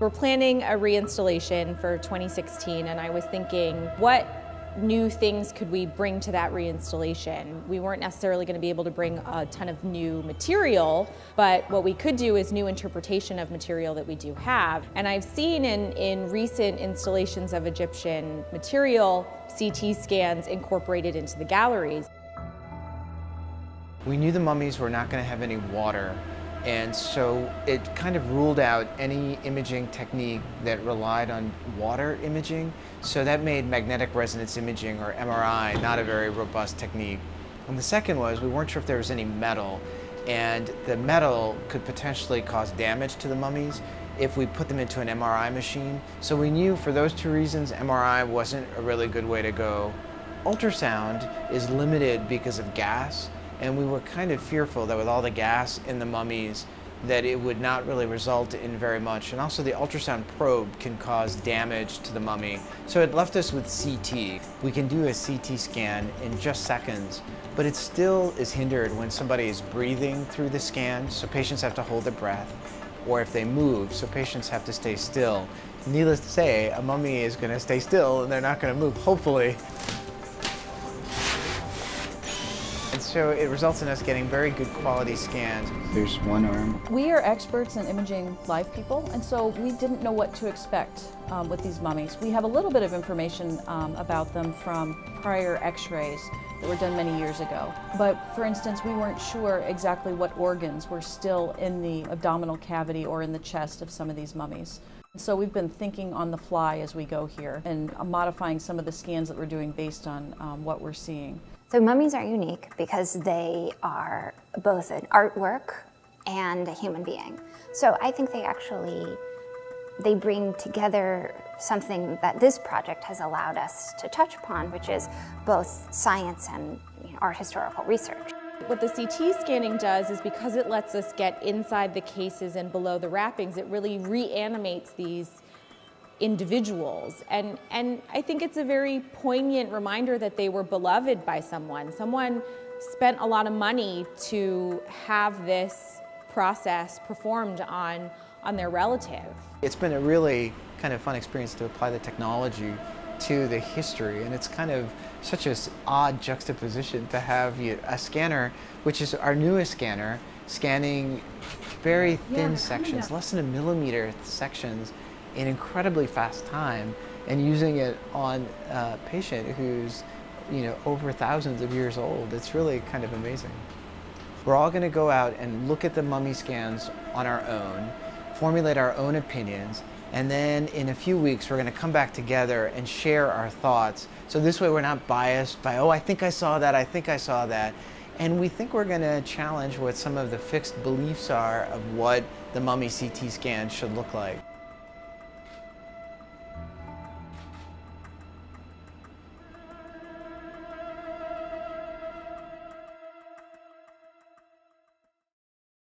We're planning a reinstallation for 2016, and I was thinking, what new things could we bring to that reinstallation? We weren't necessarily going to be able to bring a ton of new material, but what we could do is new interpretation of material that we do have. And I've seen in recent installations of Egyptian material, CT scans incorporated into the galleries. We knew the mummies were not going to have any water, and so it kind of ruled out any imaging technique that relied on water imaging. So that made magnetic resonance imaging, or MRI, not a very robust technique. And the second was we weren't sure if there was any metal, and the metal could potentially cause damage to the mummies if we put them into an MRI machine. So we knew for those two reasons MRI wasn't a really good way to go. Ultrasound is limited because of gas, and we were kind of fearful that with all the gas in the mummies that it would not really result in very much. And also the ultrasound probe can cause damage to the mummy. So it left us with CT. We can do a CT scan in just seconds, but it still is hindered when somebody is breathing through the scan, so patients have to hold their breath, or if they move, so patients have to stay still. Needless to say, a mummy is going to stay still and they're not going to move, hopefully. And so it results in us getting very good quality scans. There's one arm. We are experts in imaging live people, and so we didn't know what to expect with these mummies. We have a little bit of information about them from prior x-rays that were done many years ago. But for instance, we weren't sure exactly what organs were still in the abdominal cavity or in the chest of some of these mummies. So we've been thinking on the fly as we go here and modifying some of the scans that we're doing based on what we're seeing. So mummies are unique because they are both an artwork and a human being. So I think they bring together something that this project has allowed us to touch upon, which is both science and art historical research. What the CT scanning does is, because it lets us get inside the cases and below the wrappings, it really reanimates these individuals. And I think it's a very poignant reminder that they were beloved by someone. Someone spent a lot of money to have this process performed on their relative. It's been a really kind of fun experience to apply the technology to the history, and it's kind of such an odd juxtaposition to have a scanner, which is our newest scanner, scanning very thin sections, less than a millimeter sections, in incredibly fast time, and using it on a patient who's over thousands of years old. It's really kind of amazing. We're all going to go out and look at the mummy scans on our own, formulate our own opinions, and then in a few weeks we're going to come back together and share our thoughts. So this way we're not biased by, oh, I think I saw that, I think I saw that. And we think we're going to challenge what some of the fixed beliefs are of what the mummy CT scan should look like.